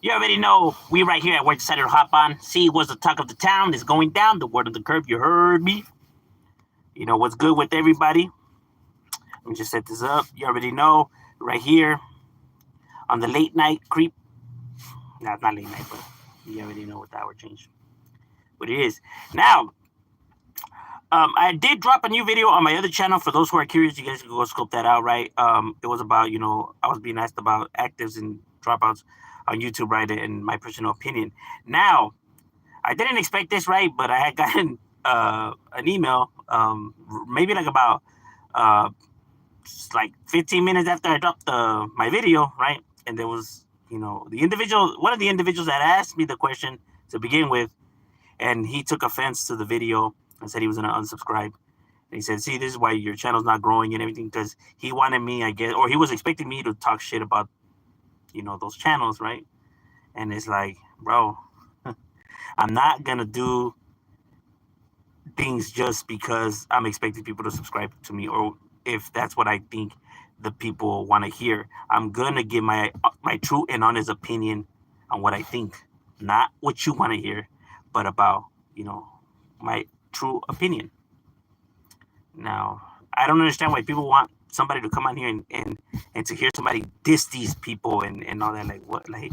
You already know we right here at Where Decided to Hop On. See what's the talk of the town is going down. The word of the curve. You heard me. You know what's good with everybody. Let me just set this up. You already know right here on the late night creep. No, it's not late night, but you already know what the hour change. What it is now. I did drop a new video on my other channel. For those who are curious, you guys can go scope that out, right? It was about, I was being asked about actives and dropouts on YouTube, right? And my personal opinion. Now, I didn't expect this, right? But I had gotten an email, maybe like about like 15 minutes after I dropped my video, right? And there was, one of the individuals that asked me the question to begin with, and he took offense to the video and said he was going to unsubscribe. And he said, see, this is why your channel's not growing and everything, because he wanted me, I guess, or he was expecting me to talk shit about, those channels, right? And it's like, bro, I'm not going to do things just because I'm expecting people to subscribe to me, or if that's what I think the people want to hear. I'm going to give my true and honest opinion on what I think, not what you want to hear, but about, my true opinion. Now, I don't understand why people want somebody to come on here and to hear somebody diss these people and all that. Like, what? Like,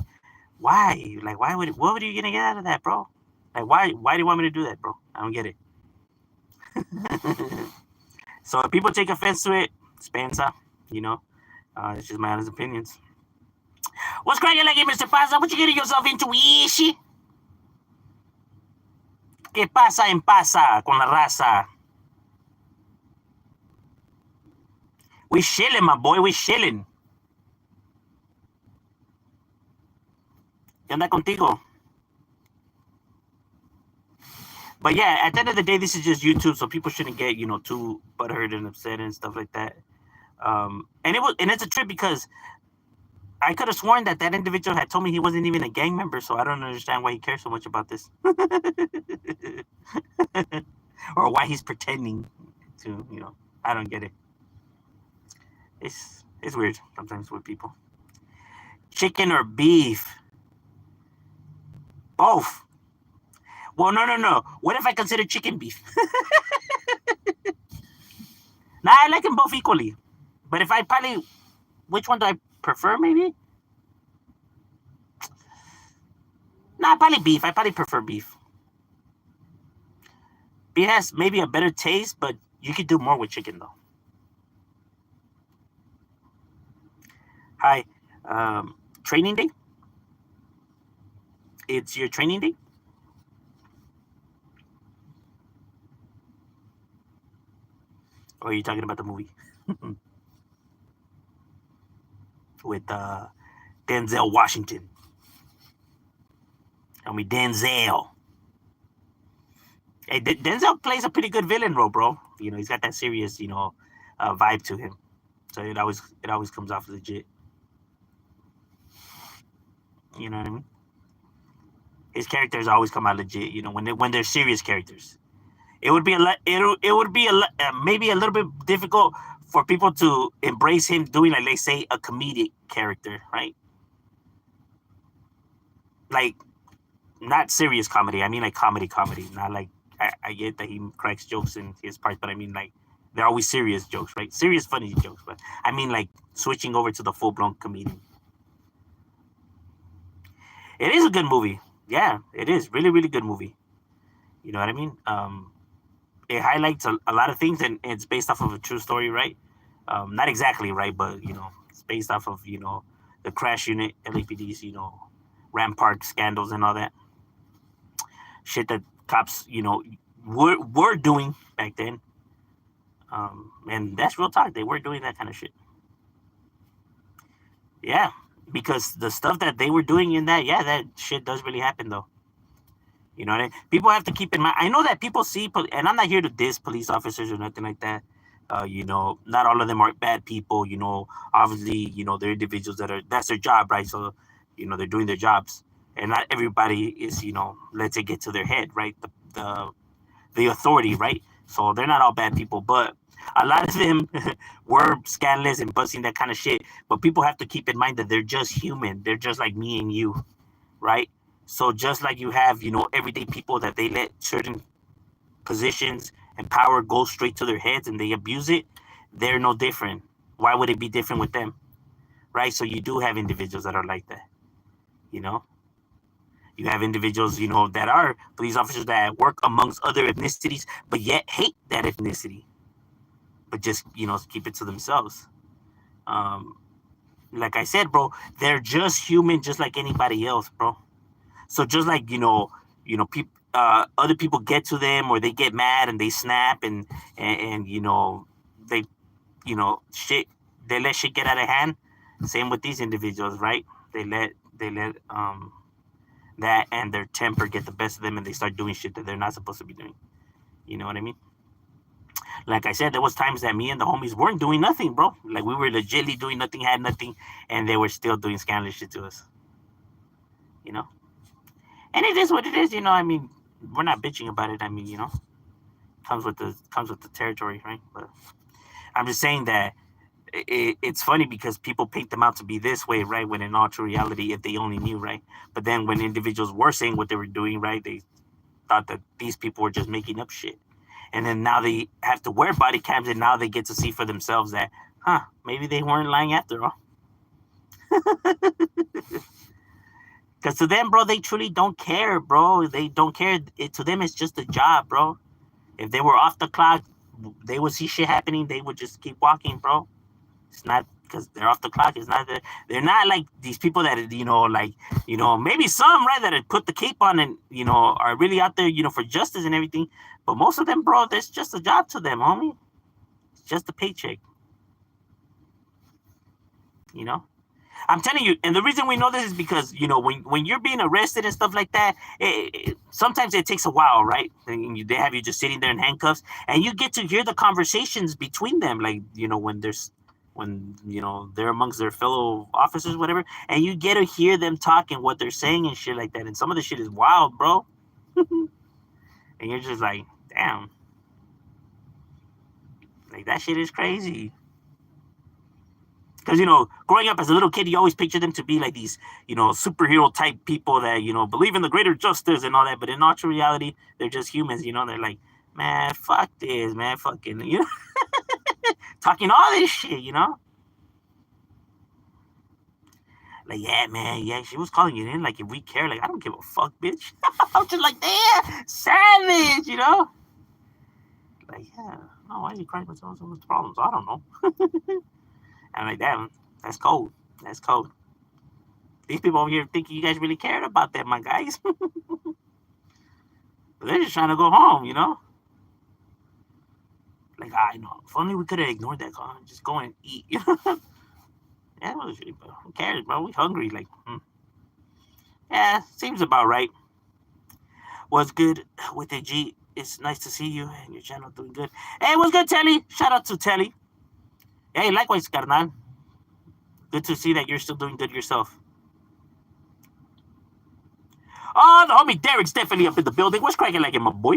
why? Like, what are you gonna get out of that, bro? Like, why do you want me to do that, bro? I don't get it. So if people take offense to it, Spencer, it's just my honest opinions. What's cracking like it, Mr. Pasa? What you getting yourself into, Ishi? ¿Qué pasa en pasa con la raza? We chilling, my boy. We chilling. ¿Qué onda contigo? But yeah, at the end of the day, this is just YouTube, so people shouldn't get, too butthurt and upset and stuff like that. And it's a trip because I could have sworn that individual had told me he wasn't even a gang member, so I don't understand why he cares so much about this. Or why he's pretending to, I don't get it. It's weird sometimes with people. Chicken or beef? Both. Well, no. What if I consider chicken beef? Nah, I like them both equally. But if I probably, which one do I prefer, maybe? Nah, probably beef. I probably prefer beef. Beef has maybe a better taste, but you could do more with chicken, though. Hi. Training day? It's your training day? Or are you talking about the movie? With Denzel Washington. Tell me Denzel. Hey, Denzel plays a pretty good villain role, bro. He's got that serious, vibe to him. So it always comes off legit. You know what I mean? His characters always come out legit. When they're serious characters. It would be maybe a little bit difficult for people to embrace him doing, like, let's say, a comedic character, right? Like, not serious comedy. I mean, like, comedy. Not like, I get that he cracks jokes in his parts, but I mean, like, they're always serious jokes, right? Serious, funny jokes. But I mean, like, switching over to the full-blown comedian. It is a good movie. Yeah, it is. Really, really good movie. You know what I mean? It highlights a lot of things, and it's based off of a true story, right? Not exactly, right? But, it's based off of, the crash unit, LAPD's, rampart scandals and all that. Shit that cops, were doing back then. And that's real talk. They were doing that kind of shit. Yeah, because the stuff that they were doing in that, yeah, that shit does really happen, though. You know what I mean? People have to keep in mind. I know that people see, and I'm not here to diss police officers or nothing like that. Not all of them are bad people. Obviously, they're individuals that's their job, right? So, they're doing their jobs, and not everybody is, lets it get to their head, right? The authority, right? So they're not all bad people, but a lot of them were scandalous and busting that kind of shit. But people have to keep in mind that they're just human. They're just like me and you. right? So just like you have, everyday people that they let certain positions and power go straight to their heads and they abuse it, they're no different. Why would it be different with them, right? So you do have individuals that are like that, you know. You have individuals, that are police officers that work amongst other ethnicities, but yet hate that ethnicity, but just keep it to themselves. Um, like I said, bro, they're just human, just like anybody else, bro. So just like people, other people get to them or they get mad and they snap and they shit, they let shit get out of hand. Same with these individuals, right? They let that and their temper get the best of them and they start doing shit that they're not supposed to be doing. You know what I mean? Like I said, there was times that me and the homies weren't doing nothing, bro. Like we were legitly doing nothing, had nothing, and they were still doing scandalous shit to us. You know? And it is what it is, I mean, we're not bitching about it. I mean, comes with the territory, right? But I'm just saying that it's funny because people paint them out to be this way, right? When in all true reality, if they only knew, right? But then when individuals were saying what they were doing, right, they thought that these people were just making up shit. And then now they have to wear body cams and now they get to see for themselves that, maybe they weren't lying after all. Because to them, bro, they truly don't care, bro. They don't care. To them, it's just a job, bro. If they were off the clock, they would see shit happening. They would just keep walking, bro. It's not because they're off the clock. It's not that they're not like these people that maybe some right that had put the cape on and are really out there for justice and everything. But most of them, bro, that's just a job to them, homie. It's just a paycheck. You know. I'm telling you, and the reason we know this is because when you're being arrested and stuff like that, sometimes it takes a while, right? And they have you just sitting there in handcuffs, and you get to hear the conversations between them, like when they're amongst their fellow officers, whatever, and you get to hear them talking what they're saying and shit like that, and some of the shit is wild, bro. And you're just like, damn, like that shit is crazy. Because growing up as a little kid, you always picture them to be like these superhero type people that believe in the greater justice and all that, but in all true reality they're just humans. They're like, man, fuck this, man, fucking talking all this shit. Like, yeah, man, yeah, she was calling you in, like, if we care, like, I don't give a fuck, bitch. I'm just like, damn, savage. Like, yeah, oh, why are you crying with so much problems? I don't know. I'm like, damn, that's cold. That's cold. These people over here thinking you guys really cared about that, my guys. But they're just trying to go home. Like, I know. If only we could have ignored that call and just go and eat. Yeah, who cares, bro? We hungry. Like, yeah, seems about right. What's good with the G? It's nice to see you and your channel doing good. Hey, what's good, Telly? Shout out to Telly. Hey, likewise, carnal. Good to see that you're still doing good yourself. Oh, the homie Derek's definitely up in the building. What's cracking like it, my boy?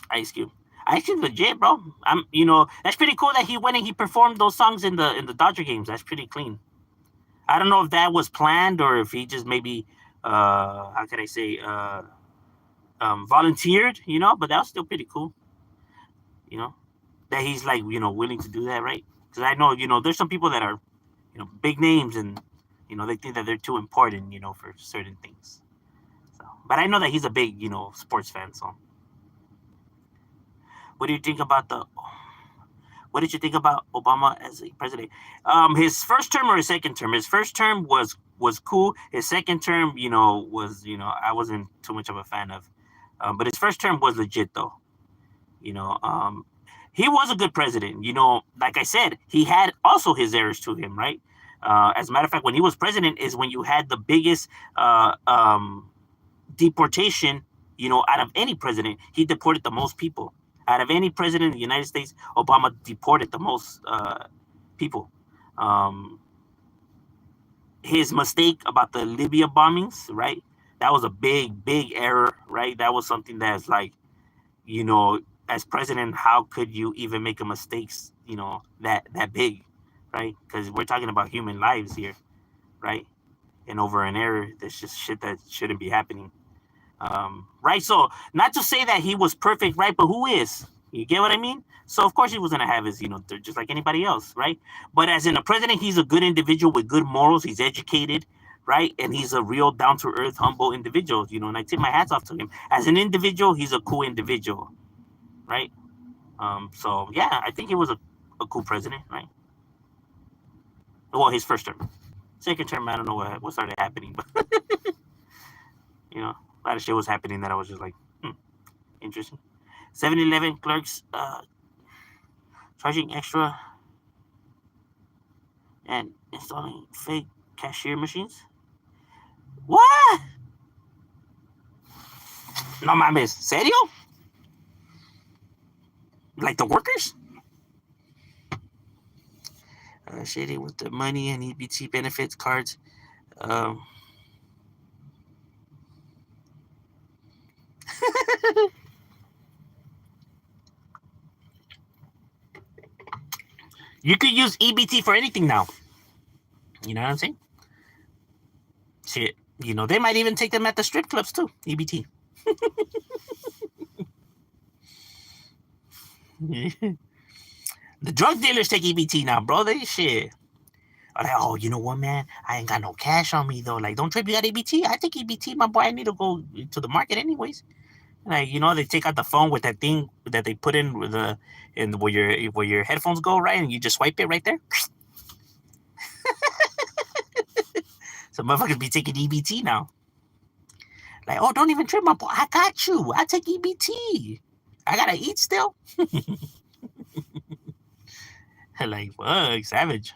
Ice Cube. Ice Cube's legit, bro. That's pretty cool that he went and he performed those songs in the Dodger games. That's pretty clean. I don't know if that was planned or if he just maybe how can I say volunteered, but that was still pretty cool. That he's like, willing to do that, right? Because I know, there's some people that are, big names and, they think that they're too important, for certain things. So, but I know that he's a big, sports fan. So, what do you think about what did you think about Obama as a president? His first term or his second term? His first term was cool. His second term, was I wasn't too much of a fan of. But his first term was legit though. He was a good president. Like I said, he had also his errors to him, right? As a matter of fact, when he was president is when you had the biggest deportation, out of any president. He deported the most people. Out of any president in the United States, Obama deported the most people. His mistake about the Libya bombings, right? That was a big, big error, right? That was something that's like, as president, how could you even make a mistake, that big, right? Because we're talking about human lives here. right? And over an error, there's just shit that shouldn't be happening. Right? So not to say that he was perfect, right? But who is? You get what I mean? So of course he was gonna have his, they're just like anybody else, right? But as in a president, he's a good individual with good morals. He's educated, right? And he's a real down to earth, humble individual, and I tip my hats off to him. As an individual, he's a cool individual, right? So yeah, I think he was a cool president, right? Well, his first term. Second term, I don't know what started happening, but a lot of shit was happening that I was just like, interesting. 7-Eleven clerks charging extra and installing fake cashier machines. What? No mames, serio? Like the workers? Shady with the money and EBT benefits cards. You could use EBT for anything now. You know what I'm saying? Shit. They might even take them at the strip clubs too. EBT. The drug dealers take EBT now, bro. They shit. Like, oh, you know what, man? I ain't got no cash on me though. Like, don't trip, you got EBT? I take EBT, my boy. I need to go to the market anyways. Like, they take out the phone with that thing that they put in with where your headphones go, right? And you just swipe it right there. So motherfuckers be taking EBT now. Like, oh, don't even trip, my boy. I got you. I take EBT. I gotta eat still. Like, fuck, savage.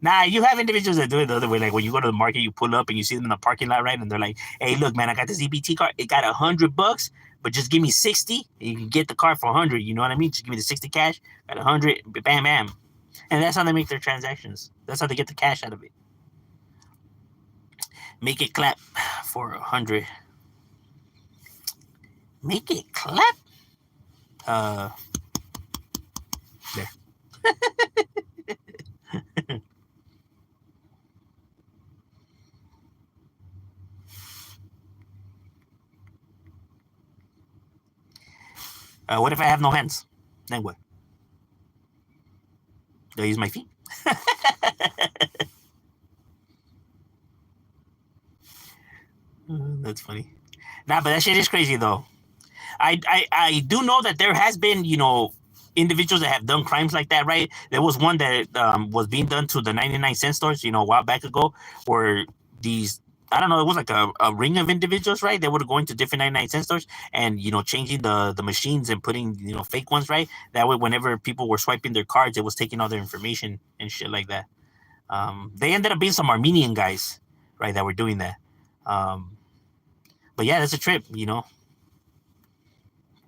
Nah, you have individuals that do it the other way. Like when you go to the market, you pull up and you see them in the parking lot, right? And they're like, "Hey, look, man, I got this EBT card. It got $100, but just give me 60. And you can get the card for 100. You know what I mean? Just give me the 60 cash. Got 100. Bam, bam." And that's how they make their transactions. That's how they get the cash out of it. Make it clap for 100. Make it clap. There. What if I have no hands? Then what? Do I use my feet? That's funny. Nah, but that shit is crazy though. I do know that there has been, individuals that have done crimes like that, right? There was one that was being done to the 99-cent stores, a while back ago, where these, I don't know, it was like a ring of individuals, right? They would go into different 99-cent stores and, changing the machines and putting, fake ones, right? That way, whenever people were swiping their cards, it was taking all their information and shit like that. They ended up being some Armenian guys, right, that were doing that. But yeah, that's a trip,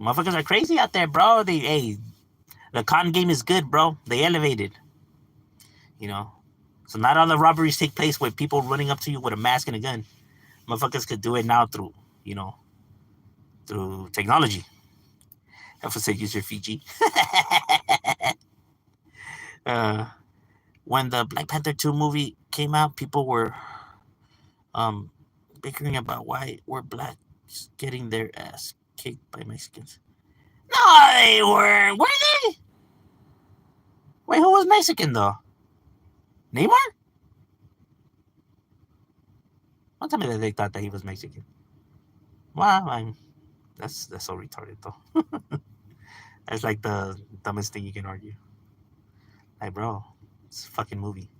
Motherfuckers are crazy out there, bro. The con game is good, bro. They elevated. So not all the robberies take place with people running up to you with a mask and a gun. Motherfuckers could do it now through, through technology. I said use your Fiji. When the Black Panther 2 movie came out, people were bickering about why were blacks getting their ass kicked by Mexicans. No, they weren't. Were they? Wait, who was Mexican though? Neymar? Don't tell me that they thought that he was Mexican. Well, that's so retarded though. That's like the dumbest thing you can argue. Like, bro, it's a fucking movie.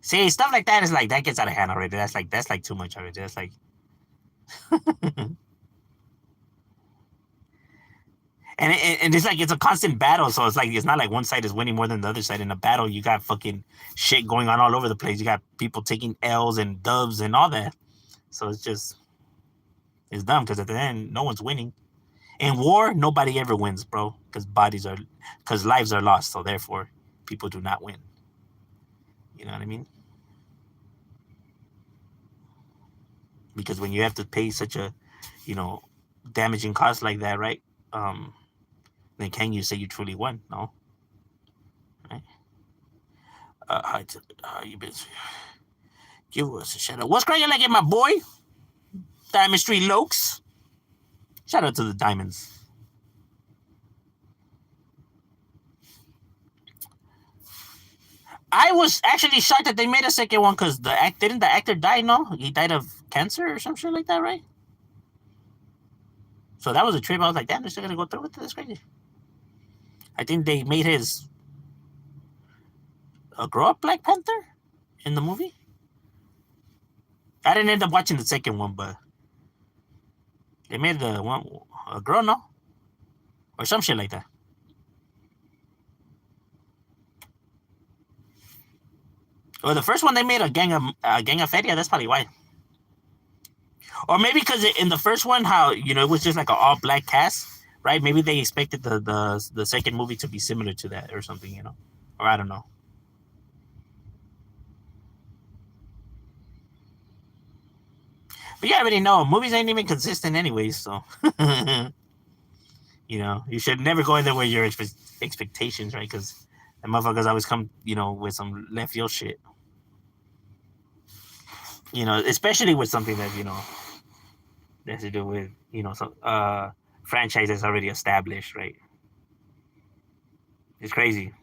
See, stuff like that is like that gets out of hand already. That's like too much already. That's like and it's like it's a constant battle, so it's not like one side is winning more than the other side. In a battle, you got fucking shit going on all over the place. You got people taking L's and dubs and all that. So it's dumb because at the end, no one's winning. In war, nobody ever wins, bro, because lives are lost. So therefore, people do not win. You know what I mean? Because when you have to pay such a, damaging cost like that, right? Then can you say you truly won? No. Right? How you been? Give us a shout out. What's cracking like it, my boy? Diamond Street Lokes. Shout out to the Diamonds. I was actually shocked that they made a second one because didn't the actor die? No, he died of cancer or some shit like that, right? So that was a trip. I was like, damn, they're still gonna go through with it. That's crazy. I think they made his a grow up Black Panther in the movie. I didn't end up watching the second one, but they made the one a girl, no, or some shit like that. Well, the first one they made a gang of feria. That's probably why. Or maybe because in the first one, how it was just like an all black cast, right? Maybe they expected the second movie to be similar to that or something, or I don't know. But you already know movies ain't even consistent anyways, so you should never go in there with your expectations, right? Because the motherfuckers always come, with some left field shit. Especially with something that that has to do with some franchise that's already established, right? It's crazy.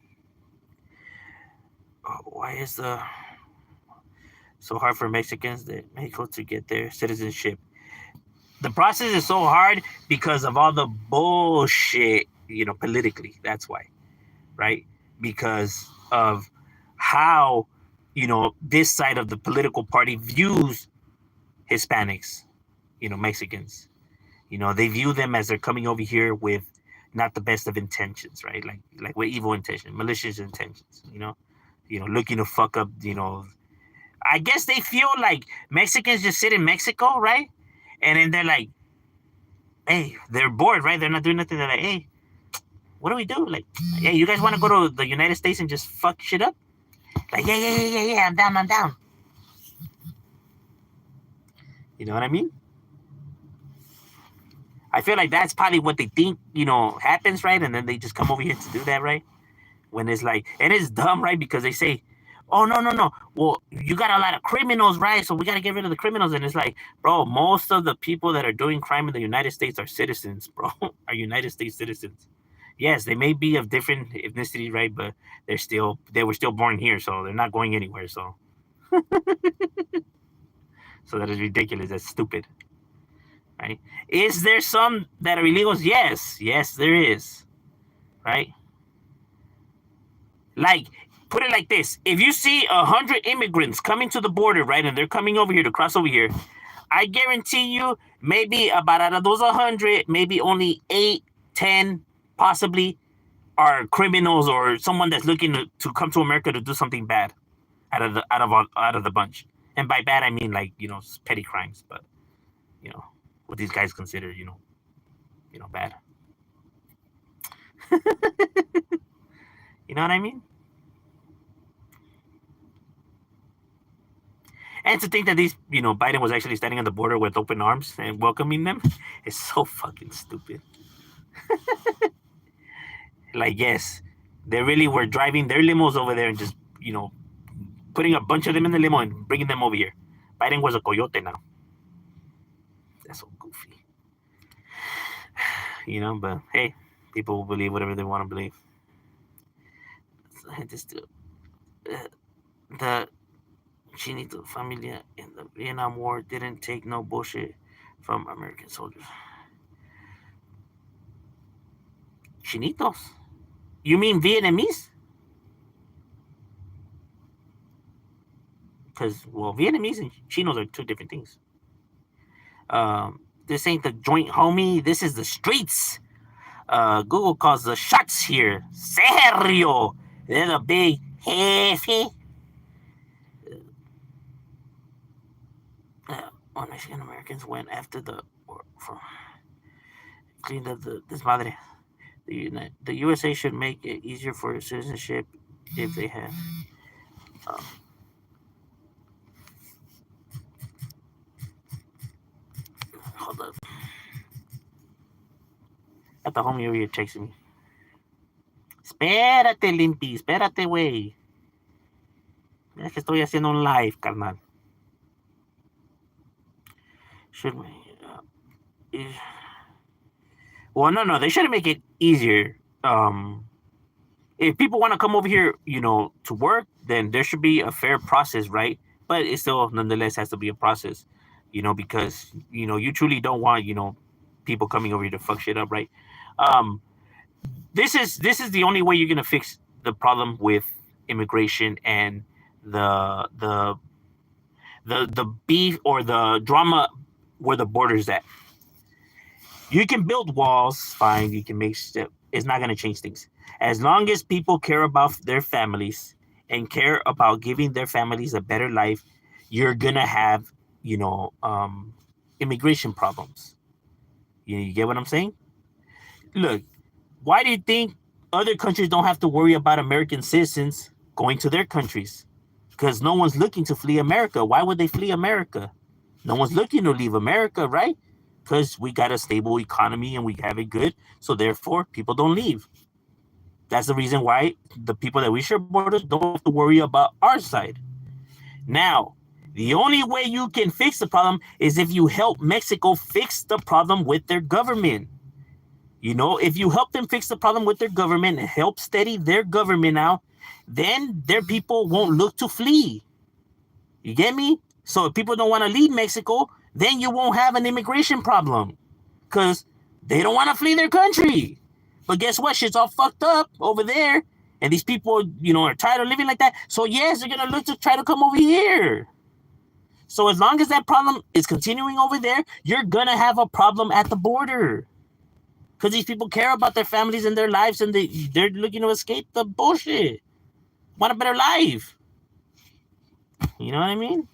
Why is the so hard for Mexicans that Mexico to get their citizenship? The process is so hard because of all the bullshit, politically. That's why, right? Because of how, this side of the political party views Hispanics, Mexicans. They view them as they're coming over here with not the best of intentions, right? Like with evil intentions, malicious intentions, looking to fuck up, I guess they feel like Mexicans just sit in Mexico, right? And then they're like, hey, they're bored, right? They're not doing nothing. They're like, hey, what do we do? Like, hey, you guys want to go to the United States and just fuck shit up? Like, yeah, I'm down. You know what I mean? I feel like that's probably what they think, happens, right? And then they just come over here to do that, right? When it's like, and it's dumb, right? Because they say, oh, no. Well, you got a lot of criminals, right? So we got to get rid of the criminals. And it's like, bro, most of the people that are doing crime in the United States are citizens, bro, are United States citizens. Yes, they may be of different ethnicity, right? But they were still born here. So they're not going anywhere. So that is ridiculous. That's stupid. Right? Is there some that are illegals? Yes, there is. Right? Like, put it like this: if you see 100 immigrants coming to the border, right, and they're coming over here to cross over here, I guarantee you, maybe about out of those 100, maybe only 8, 10, possibly are criminals or someone that's looking to come to America to do something bad out of the bunch. And by bad, I mean like petty crimes, but what these guys consider bad. You know what I mean? And to think that Biden was actually standing on the border with open arms and welcoming them is so fucking stupid. Like, yes, they really were driving their limos over there and just, putting a bunch of them in the limo and bringing them over here. Biden was a coyote now. That's so goofy. But hey, people will believe whatever they want to believe. The Chinito familia in the Vietnam War didn't take no bullshit from American soldiers. Chinitos? You mean Vietnamese? Because, well, Vietnamese and Chinos are two different things. This ain't the joint homie. This is the streets. Google calls the shots here. Serio. They're the big heavy. When Mexican Americans went after the war for cleaned up this madre. The USA should make it easier for citizenship if they have. Hold up. Got the homie over here chasing me. Espérate, Limpy. Espérate, güey. Es que estoy haciendo un live, carnal. Should we? Well, no. They should make it easier. If people want to come over here, to work, then there should be a fair process, right? But it still, nonetheless, has to be a process, because you truly don't want people coming over here to fuck shit up, right? Um, this is the only way you're gonna fix the problem with immigration and the the beef or the drama where the border's at. You can build walls, fine. You can make stuff. It's not going to change things. As long as people care about their families and care about giving their families a better life, you're going to have, immigration problems. You get what I'm saying? Look, why do you think other countries don't have to worry about American citizens going to their countries? Because no one's looking to flee America. Why would they flee America? No one's looking to leave America, right? Because we got a stable economy and we have it good. So therefore, people don't leave. That's the reason why the people that we share borders don't have to worry about our side. Now, the only way you can fix the problem is if you help Mexico fix the problem with their government. If you help them fix the problem with their government and help steady their government out, then their people won't look to flee. You get me? So if people don't want to leave Mexico, then you won't have an immigration problem because they don't want to flee their country. But guess what? Shit's all fucked up over there. And these people, are tired of living like that. So yes, they're going to look to try to come over here. So as long as that problem is continuing over there, you're going to have a problem at the border. Because these people care about their families and their lives, and they're looking to escape the bullshit. Want a better life. You know what I mean?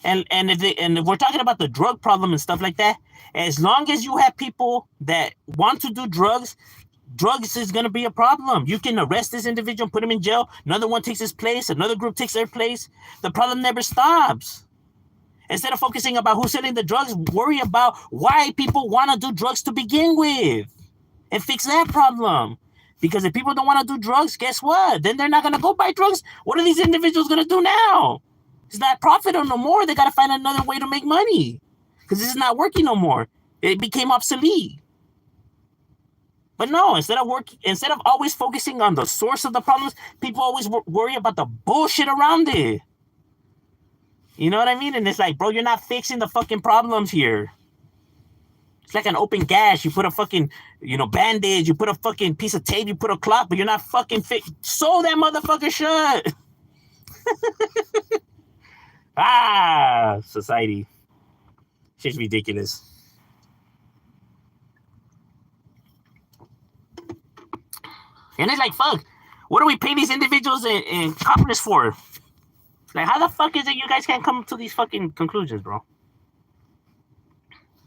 And if we're talking about the drug problem and stuff like that, as long as you have people that want to do drugs is going to be a problem. You can arrest this individual, put him in jail. Another one takes his place. Another group takes their place. The problem never stops. Instead of focusing about who's selling the drugs, worry about why people want to do drugs to begin with and fix that problem. Because if people don't want to do drugs, guess what? Then they're not going to go buy drugs. What are these individuals going to do now? It's not profitable no more. They got to find another way to make money because this is not working no more. It became obsolete. But no, instead of always focusing on the source of the problems, people always worry about the bullshit around it. You know what I mean? And it's like, bro, you're not fixing the fucking problems here. It's like an open gash. You put a fucking, bandage. You put a fucking piece of tape. You put a cloth, but you're not fucking sew that motherfucker shut. Society. Shit's ridiculous. And it's like, fuck, what do we pay these individuals in Congress for? Like, how the fuck is it you guys can't come to these fucking conclusions, bro?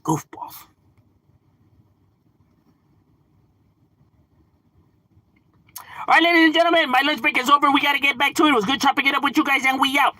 Goofballs. All right, ladies and gentlemen, my lunch break is over. We got to get back to it. It was good chopping it up with you guys, and we out.